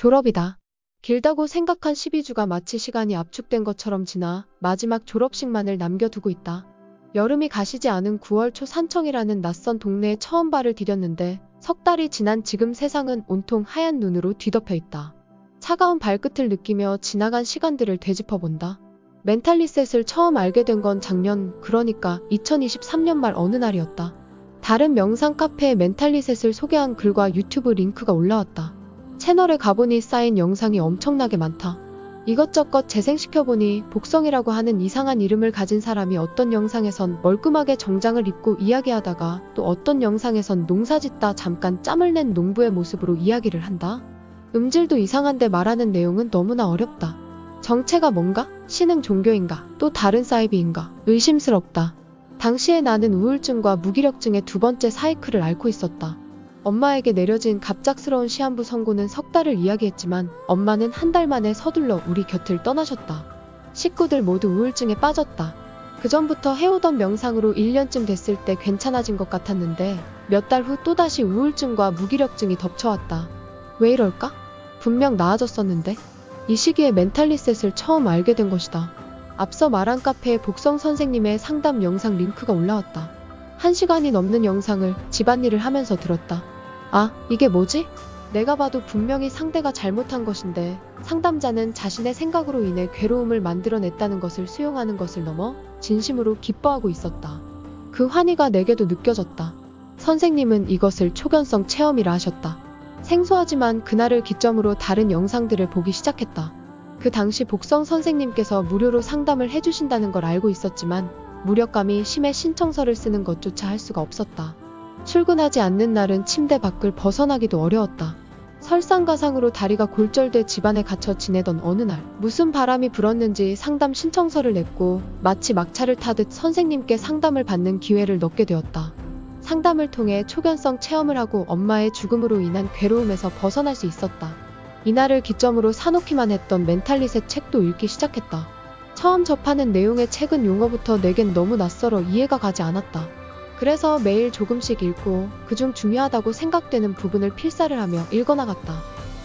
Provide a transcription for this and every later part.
졸업이다. 길다고 생각한 12주가 마치 시간이 압축된 것처럼 지나 마지막 졸업식만을 남겨두고 있다. 여름이 가시지 않은 9월 초 산청이라는 낯선 동네에 처음 발을 디뎠는데 석 달이 지난 지금 세상은 온통 하얀 눈으로 뒤덮여 있다. 차가운 발끝을 느끼며 지나간 시간들을 되짚어본다. 멘탈리셋을 처음 알게 된 건 작년, 그러니까 2023년 말 어느 날이었다. 다른 명상 카페에 멘탈리셋을 소개한 글과 유튜브 링크가 올라왔다. 채널에 가보니 쌓인 영상이 엄청나게 많다. 이것저것 재생시켜보니 복성이라고 하는 이상한 이름을 가진 사람이 어떤 영상에선 멀끔하게 정장을 입고 이야기하다가 또 어떤 영상에선 농사짓다 잠깐 짬을 낸 농부의 모습으로 이야기를 한다. 음질도 이상한데 말하는 내용은 너무나 어렵다. 정체가 뭔가? 신흥 종교인가? 또 다른 사이비인가? 의심스럽다. 당시에 나는 우울증과 무기력증의 두 번째 사이클을 앓고 있었다. 엄마에게 내려진 갑작스러운 시한부 선고는 석 달을 이야기했지만 엄마는 한 달 만에 서둘러 우리 곁을 떠나셨다. 식구들 모두 우울증에 빠졌다. 그 전부터 해오던 명상으로 1년쯤 됐을 때 괜찮아진 것 같았는데 몇 달 후 또다시 우울증과 무기력증이 덮쳐왔다. 왜 이럴까? 분명 나아졌었는데? 이 시기에 멘탈리셋을 처음 알게 된 것이다. 앞서 말한 카페에 복성 선생님의 상담 영상 링크가 올라왔다. 1시간이 넘는 영상을 집안일을 하면서 들었다. 아, 이게 뭐지? 내가 봐도 분명히 상대가 잘못한 것인데 상담자는 자신의 생각으로 인해 괴로움을 만들어냈다는 것을 수용하는 것을 넘어 진심으로 기뻐하고 있었다. 그 환희가 내게도 느껴졌다. 선생님은 이것을 초견성 체험이라 하셨다. 생소하지만 그날을 기점으로 다른 영상들을 보기 시작했다. 그 당시 복성 선생님께서 무료로 상담을 해주신다는 걸 알고 있었지만 무력감이 심해 신청서를 쓰는 것조차 할 수가 없었다. 출근하지 않는 날은 침대 밖을 벗어나기도 어려웠다. 설상가상으로 다리가 골절돼 집안에 갇혀 지내던 어느 날 무슨 바람이 불었는지 상담 신청서를 냈고 마치 막차를 타듯 선생님께 상담을 받는 기회를 넣게 되었다. 상담을 통해 초견성 체험을 하고 엄마의 죽음으로 인한 괴로움에서 벗어날 수 있었다. 이날을 기점으로 사놓기만 했던 멘탈리셋 책도 읽기 시작했다. 처음 접하는 내용의 책은 용어부터 내겐 너무 낯설어 이해가 가지 않았다. 그래서 매일 조금씩 읽고 그중 중요하다고 생각되는 부분을 필사를 하며 읽어나갔다.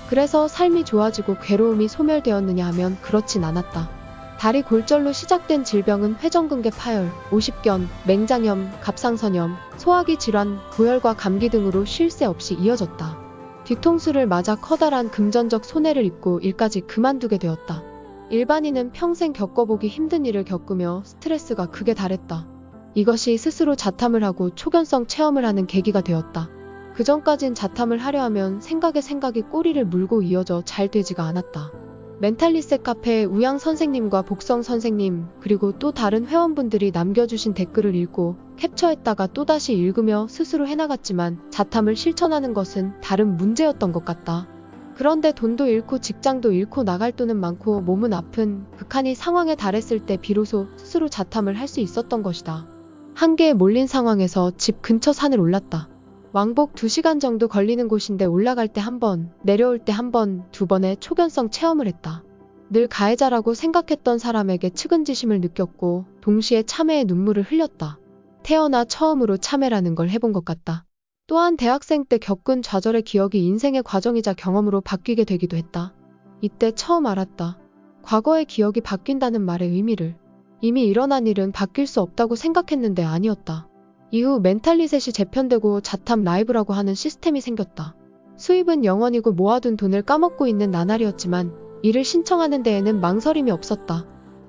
그래서 삶이 좋아지고 괴로움이 소멸되었느냐 하면 그렇진 않았다. 다리 골절로 시작된 질병은 회전근개 파열, 오십견, 맹장염, 갑상선염, 소화기 질환, 고열과 감기 등으로 쉴 새 없이 이어졌다. 뒤통수를 맞아 커다란 금전적 손해를 입고 일까지 그만두게 되었다. 일반인은 평생 겪어보기 힘든 일을 겪으며 스트레스가 극에 달했다. 이것이 스스로 자탐을 하고 초견성 체험을 하는 계기가 되었다. 그전까진 자탐을 하려 하면 생각에 생각이 꼬리를 물고 이어져 잘 되지가 않았다. 멘탈리셋 카페에 우양 선생님과 복성 선생님 그리고 또 다른 회원분들이 남겨주신 댓글을 읽고 캡처했다가 또다시 읽으며 스스로 해나갔지만 자탐을 실천하는 것은 다른 문제였던 것 같다. 그런데 돈도 잃고 직장도 잃고 나갈 돈은 많고 몸은 아픈 극한의 상황에 달했을 때 비로소 스스로 자탐을 할 수 있었던 것이다. 한계에 몰린 상황에서 집 근처 산을 올랐다. 왕복 2시간 정도 걸리는 곳인데 올라갈 때 한 번, 내려올 때 한 번, 2번의 초견성 체험을 했다. 늘 가해자라고 생각했던 사람에게 측은지심을 느꼈고 동시에 참회의 눈물을 흘렸다. 태어나 처음으로 참회라는 걸 해본 것 같다. 또한 대학생 때 겪은 좌절의 기억이 인생의 과정이자 경험으로 바뀌게 되기도 했다. 이때 처음 알았다. 과거의 기억이 바뀐다는 말의 의미를. 이미 일어난 일은 바뀔 수 없다고 생각했는데 아니었다. 이후 멘탈리셋이 재편되고 자탐 라이브라고 하는 시스템이 생겼다. 수입은 영원이고 모아둔 돈을 까먹고 있는 나날이었지만 이를 신청하는 데에는 망설임이 없었다.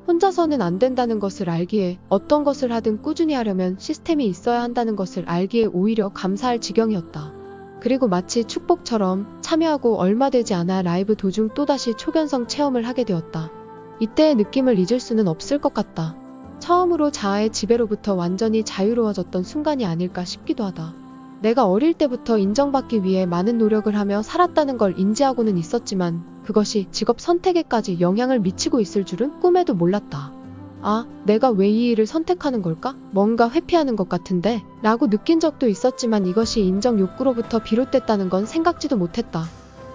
혼자서는 안 된다는 것을 알기에 어떤 것을 하든 꾸준히 하려면 시스템이 있어야 한다는 것을 알기에 오히려 감사할 지경이었다. 그리고 마치 축복처럼 참여하고 얼마 되지 않아 라이브 도중 또다시 초견성 체험을 하게 되었다. 이때의 느낌을 잊을 수는 없을 것 같다. 처음으로 자아의 지배로부터 완전히 자유로워졌던 순간이 아닐까 싶기도 하다. 내가 어릴 때부터 인정받기 위해 많은 노력을 하며 살았다는 걸 인지하고는 있었지만 그것이 직업 선택에까지 영향을 미치고 있을 줄은 꿈에도 몰랐다. 아, 내가 왜 이 일을 선택하는 걸까? 뭔가 회피하는 것 같은데? 라고 느낀 적도 있었지만 이것이 인정 욕구로부터 비롯됐다는 건 생각지도 못했다.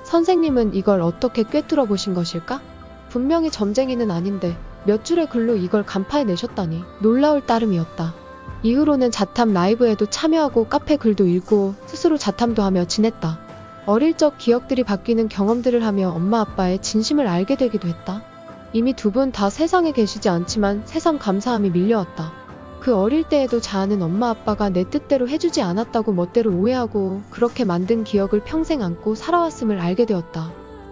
선생님은 이걸 어떻게 꿰뚫어 보신 것일까? 분명히 점쟁이는 아닌데 몇 줄의 글로 이걸 간파해내셨다니 놀라울 따름이었다. 이후로는 자탐 라이브에도 참여하고 카페 글도 읽고 스스로 자탐도 하며 지냈다. 어릴 적 기억들이 바뀌는 경험들을 하며 엄마 아빠의 진심을 알게 되기도 했다. 이미 두 분 다 세상에 계시지 않지만 새삼 감사함이 밀려왔다. 그 어릴 때에도 자아는 엄마 아빠가 내 뜻대로 해주지 않았다고 멋대로 오해하고 그렇게 만든 기억을 평생 안고 살아왔음을 알게 되었다.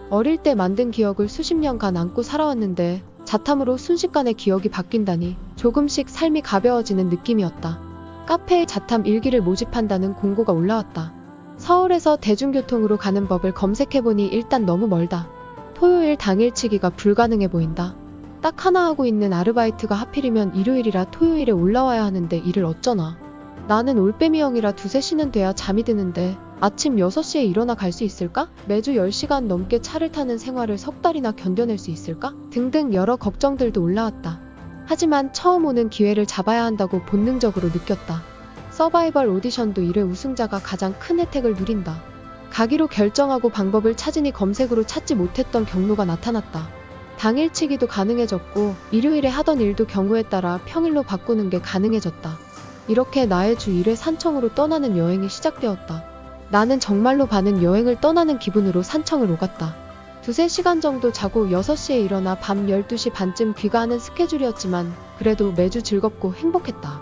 어릴 때 만든 기억을 수십 년간 안고 살아왔는데 자탐으로 순식간에 기억이 바뀐다니 조금씩 삶이 가벼워지는 느낌이었다. 카페에 자탐 일기를 모집한다는 공고가 올라왔다. 서울에서 대중교통으로 가는 법을 검색해보니 일단 너무 멀다. 토요일 당일치기가 불가능해 보인다. 딱 하나 하고 있는 아르바이트가 하필이면 일요일이라 토요일에 올라와야 하는데 일을 어쩌나. 나는 올빼미형이라 두세 시는 돼야 잠이 드는데 아침 6시에 일어나 갈 수 있을까? 매주 10시간 넘게 차를 타는 생활을 석 달이나 견뎌낼 수 있을까? 등등 여러 걱정들도 올라왔다. 하지만 처음 오는 기회를 잡아야 한다고 본능적으로 느꼈다. 서바이벌 오디션도 1회 우승자가 가장 큰 혜택을 누린다. 가기로 결정하고 방법을 찾으니 검색으로 찾지 못했던 경로가 나타났다. 당일치기도 가능해졌고 일요일에 하던 일도 경우에 따라 평일로 바꾸는 게 가능해졌다. 이렇게 나의 주 1회 산청으로 떠나는 여행이 시작되었다. 나는 정말로 반은 여행을 떠나는 기분으로 산청을 오갔다. 두세 시간 정도 자고 6시에 일어나 밤 12시 반쯤 귀가하는 스케줄이었지만 그래도 매주 즐겁고 행복했다.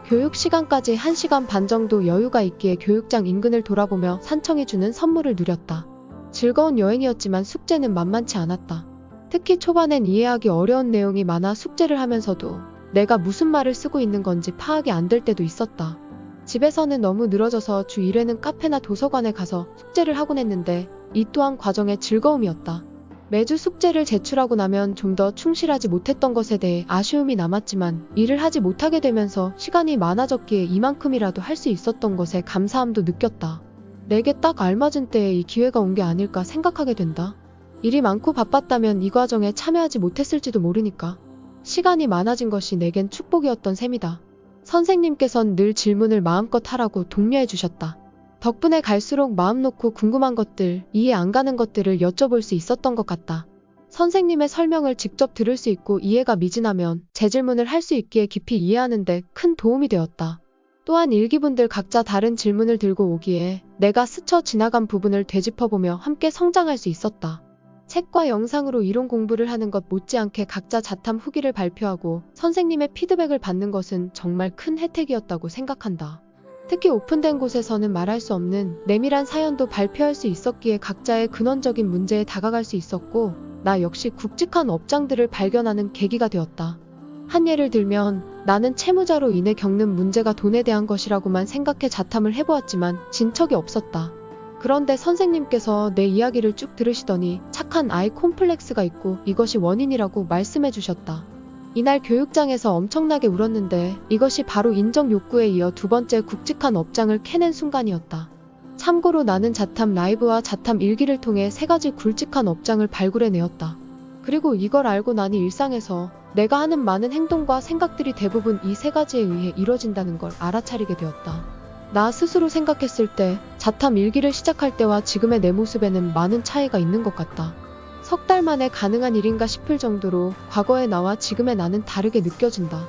교육 시간까지 1시간 반 정도 여유가 있기에 교육장 인근을 돌아보며 산청이 주는 선물을 누렸다. 즐거운 여행이었지만 숙제는 만만치 않았다. 특히 초반엔 이해하기 어려운 내용이 많아 숙제를 하면서도 내가 무슨 말을 쓰고 있는 건지 파악이 안 될 때도 있었다. 집에서는 너무 늘어져서 주 1회는 카페나 도서관에 가서 숙제를 하곤 했는데 이 또한 과정의 즐거움이었다. 매주 숙제를 제출하고 나면 좀 더 충실하지 못했던 것에 대해 아쉬움이 남았지만 일을 하지 못하게 되면서 시간이 많아졌기에 이만큼이라도 할 수 있었던 것에 감사함도 느꼈다. 내게 딱 알맞은 때에 이 기회가 온 게 아닐까 생각하게 된다. 일이 많고 바빴다면 이 과정에 참여하지 못했을지도 모르니까. 시간이 많아진 것이 내겐 축복이었던 셈이다. 선생님께선 늘 질문을 마음껏 하라고 독려해 주셨다. 덕분에 갈수록 마음 놓고 궁금한 것들, 이해 안 가는 것들을 여쭤볼 수 있었던 것 같다. 선생님의 설명을 직접 들을 수 있고 이해가 미진하면 제 질문을 할 수 있기에 깊이 이해하는 데 큰 도움이 되었다. 또한 일기분들 각자 다른 질문을 들고 오기에 내가 스쳐 지나간 부분을 되짚어보며 함께 성장할 수 있었다. 책과 영상으로 이론 공부를 하는 것 못지않게 각자 자탐 후기를 발표하고 선생님의 피드백을 받는 것은 정말 큰 혜택이었다고 생각한다. 특히 오픈된 곳에서는 말할 수 없는 내밀한 사연도 발표할 수 있었기에 각자의 근원적인 문제에 다가갈 수 있었고 나 역시 굵직한 업장들을 발견하는 계기가 되었다. 한 예를 들면 나는 채무자로 인해 겪는 문제가 돈에 대한 것이라고만 생각해 자탐을 해보았지만 진 척이 없었다. 그런데 선생님께서 내 이야기를 쭉 들으시더니 착한 아이 콤플렉스가 있고 이것이 원인이라고 말씀해 주셨다. 이날 교육장에서 엄청나게 울었는데 이것이 바로 인정 욕구에 이어 두 번째 굵직한 업장을 캐낸 순간이었다. 참고로 나는 자탐 라이브와 자탐 일기를 통해 세 가지 굵직한 업장을 발굴해내었다. 그리고 이걸 알고 나니 일상에서 내가 하는 많은 행동과 생각들이 대부분 이 세 가지에 의해 이뤄진다는 걸 알아차리게 되었다. 나 스스로 생각했을 때 자탐 일기를 시작할 때와 지금의 내 모습에는 많은 차이가 있는 것 같다. 석 달 만에 가능한 일인가 싶을 정도로 과거의 나와 지금의 나는 다르게 느껴진다.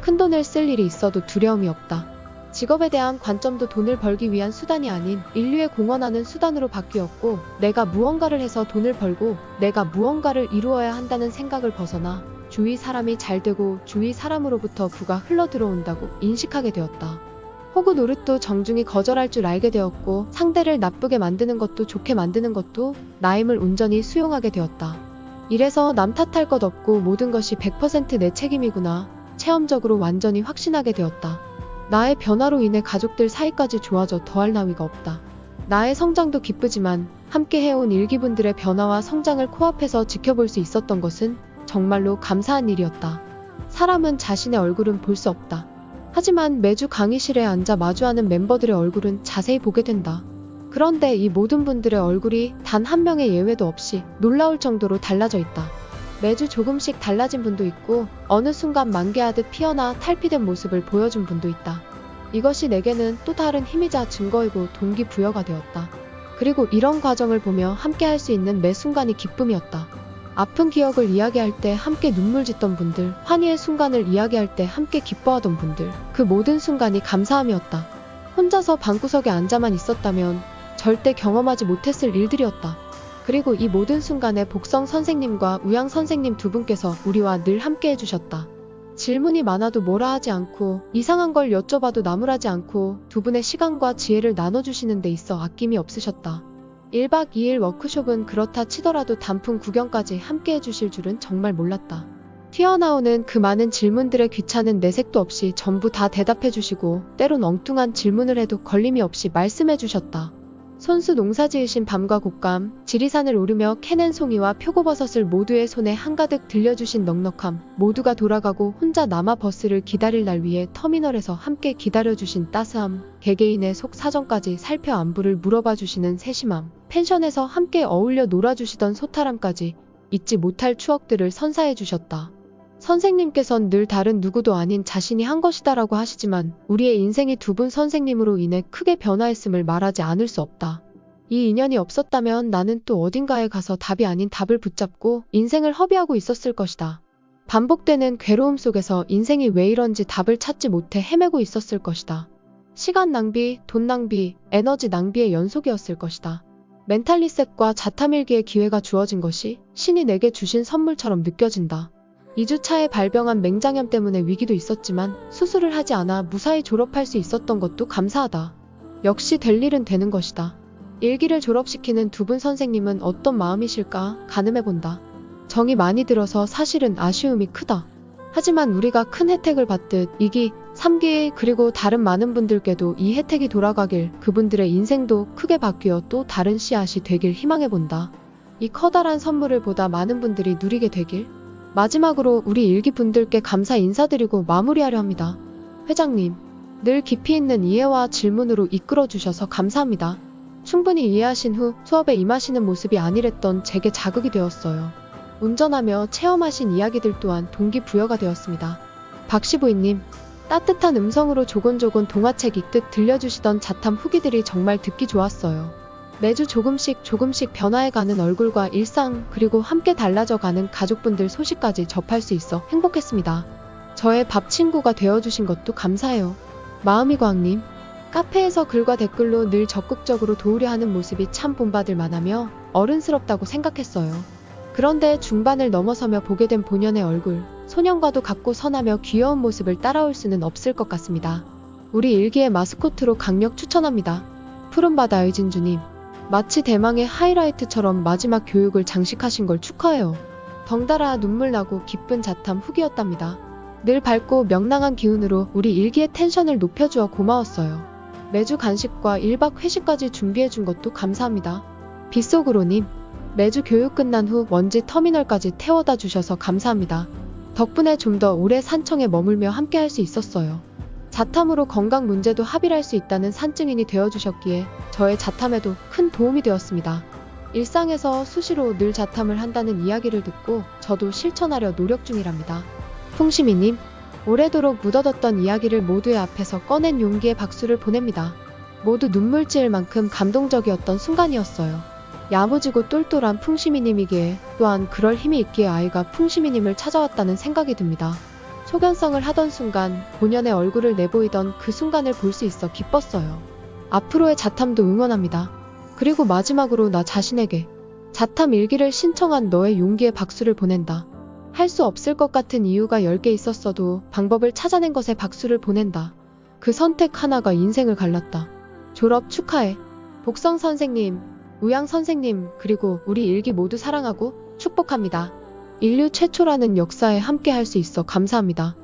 큰돈을 쓸 일이 있어도 두려움이 없다. 직업에 대한 관점도 돈을 벌기 위한 수단이 아닌 인류에 공헌하는 수단으로 바뀌었고 내가 무언가를 해서 돈을 벌고 내가 무언가를 이루어야 한다는 생각을 벗어나 주위 사람이 잘 되고 주위 사람으로부터 부가 흘러 들어온다고 인식하게 되었다. 호구 노릇도 정중히 거절할 줄 알게 되었고 상대를 나쁘게 만드는 것도 좋게 만드는 것도 나임을 온전히 수용하게 되었다. 이래서 남 탓할 것 없고 모든 것이 100% 내 책임이구나 체험적으로 완전히 확신하게 되었다. 나의 변화로 인해 가족들 사이까지 좋아져 더할 나위가 없다. 나의 성장도 기쁘지만 함께 해온 일기분들의 변화와 성장을 코앞에서 지켜볼 수 있었던 것은 정말로 감사한 일이었다. 사람은 자신의 얼굴은 볼 수 없다. 하지만 매주 강의실에 앉아 마주하는 멤버들의 얼굴은 자세히 보게 된다. 그런데 이 모든 분들의 얼굴이 단 한 명의 예외도 없이 놀라울 정도로 달라져 있다. 매주 조금씩 달라진 분도 있고 어느 순간 만개하듯 피어나 탈피된 모습을 보여준 분도 있다. 이것이 내게는 또 다른 힘이자 증거이고 동기부여가 되었다. 그리고 이런 과정을 보며 함께 할 수 있는 매 순간이 기쁨이었다. 아픈 기억을 이야기할 때 함께 눈물 짓던 분들, 환희의 순간을 이야기할 때 함께 기뻐하던 분들, 그 모든 순간이 감사함이었다. 혼자서 방구석에 앉아만 있었다면 절대 경험하지 못했을 일들이었다. 그리고 이 모든 순간에 복성 선생님과 우양 선생님 두 분께서 우리와 늘 함께 해주셨다. 질문이 많아도 뭐라 하지 않고 이상한 걸 여쭤봐도 나무라지 않고 두 분의 시간과 지혜를 나눠주시는 데 있어 아낌이 없으셨다. 1박 2일 워크숍은 그렇다 치더라도 단풍 구경까지 함께 해주실 줄은 정말 몰랐다. 튀어나오는 그 많은 질문들에 귀찮은 내색도 없이 전부 다 대답해주시고 때론 엉뚱한 질문을 해도 걸림이 없이 말씀해주셨다. 손수 농사지으신 밤과 곶감, 지리산을 오르며 캐낸 송이와 표고버섯을 모두의 손에 한가득 들려주신 넉넉함, 모두가 돌아가고 혼자 남아 버스를 기다릴 날 위해 터미널에서 함께 기다려주신 따스함, 개개인의 속 사정까지 살펴 안부를 물어봐주시는 세심함, 펜션에서 함께 어울려 놀아주시던 소탈함까지 잊지 못할 추억들을 선사해주셨다. 선생님께선 늘 다른 누구도 아닌 자신이 한 것이다라고 하시지만 우리의 인생이 두 분 선생님으로 인해 크게 변화했음을 말하지 않을 수 없다. 이 인연이 없었다면 나는 또 어딘가에 가서 답이 아닌 답을 붙잡고 인생을 허비하고 있었을 것이다. 반복되는 괴로움 속에서 인생이 왜 이런지 답을 찾지 못해 헤매고 있었을 것이다. 시간 낭비, 돈 낭비, 에너지 낭비의 연속이었을 것이다. 멘탈 리셋과 자탐일기의 기회가 주어진 것이 신이 내게 주신 선물처럼 느껴진다. 2주차에 발병한 맹장염 때문에 위기도 있었지만 수술을 하지 않아 무사히 졸업할 수 있었던 것도 감사하다. 역시 될 일은 되는 것이다. 일기를 졸업시키는 두 분 선생님은 어떤 마음이실까 가늠해본다. 정이 많이 들어서 사실은 아쉬움이 크다. 하지만 우리가 큰 혜택을 받듯 2기, 3기 그리고 다른 많은 분들께도 이 혜택이 돌아가길, 그분들의 인생도 크게 바뀌어 또 다른 씨앗이 되길 희망해본다. 이 커다란 선물을 보다 많은 분들이 누리게 되길. 마지막으로 우리 일기 분들께 감사 인사드리고 마무리하려 합니다. 회장님, 늘 깊이 있는 이해와 질문으로 이끌어주셔서 감사합니다. 충분히 이해하신 후 수업에 임하시는 모습이 안일했던 제게 자극이 되었어요. 운전하며 체험하신 이야기들 또한 동기부여가 되었습니다. 박씨 부인님, 따뜻한 음성으로 조곤조곤 동화책 읽듯 들려주시던 자탐 후기들이 정말 듣기 좋았어요. 매주 조금씩 변화해가는 얼굴과 일상, 그리고 함께 달라져가는 가족분들 소식까지 접할 수 있어 행복했습니다. 저의 밥 친구가 되어주신 것도 감사해요. 마음이 광님, 카페에서 글과 댓글로 늘 적극적으로 도우려 하는 모습이 참 본받을 만하며 어른스럽다고 생각했어요. 그런데 중반을 넘어서며 보게 된 본연의 얼굴, 소년과도 같고 선하며 귀여운 모습을 따라올 수는 없을 것 같습니다. 우리 일기의 마스코트로 강력 추천합니다. 푸른바다 의진주님, 마치 대망의 하이라이트처럼 마지막 교육을 장식하신 걸 축하해요. 덩달아 눈물 나고 기쁜 자탐 후기였답니다. 늘 밝고 명랑한 기운으로 우리 일기의 텐션을 높여주어 고마웠어요. 매주 간식과 1박 회식까지 준비해준 것도 감사합니다. 빗속으로님, 매주 교육 끝난 후 먼지 터미널까지 태워다 주셔서 감사합니다. 덕분에 좀 더 오래 산청에 머물며 함께 할 수 있었어요. 자탐으로 건강 문제도 합의할 수 있다는 산증인이 되어주셨기에 저의 자탐에도 큰 도움이 되었습니다. 일상에서 수시로 늘 자탐을 한다는 이야기를 듣고 저도 실천하려 노력 중이랍니다. 풍시미님, 오래도록 묻어뒀던 이야기를 모두의 앞에서 꺼낸 용기에 박수를 보냅니다. 모두 눈물 지을 만큼 감동적이었던 순간이었어요. 야무지고 똘똘한 풍시미님이기에 또한 그럴 힘이 있기에 아이가 풍시미님을 찾아왔다는 생각이 듭니다. 소견성을 하던 순간 본연의 얼굴을 내보이던 그 순간을 볼 수 있어 기뻤어요. 앞으로의 자탐도 응원합니다. 그리고 마지막으로 나 자신에게 자탐 일기를 신청한 너의 용기에 박수를 보낸다. 할 수 없을 것 같은 이유가 10개 있었어도 방법을 찾아낸 것에 박수를 보낸다. 그 선택 하나가 인생을 갈랐다. 졸업 축하해. 복성 선생님, 우양 선생님, 그리고 우리 일기 모두 사랑하고 축복합니다. 인류 최초라는 역사에 함께 할 수 있어 감사합니다.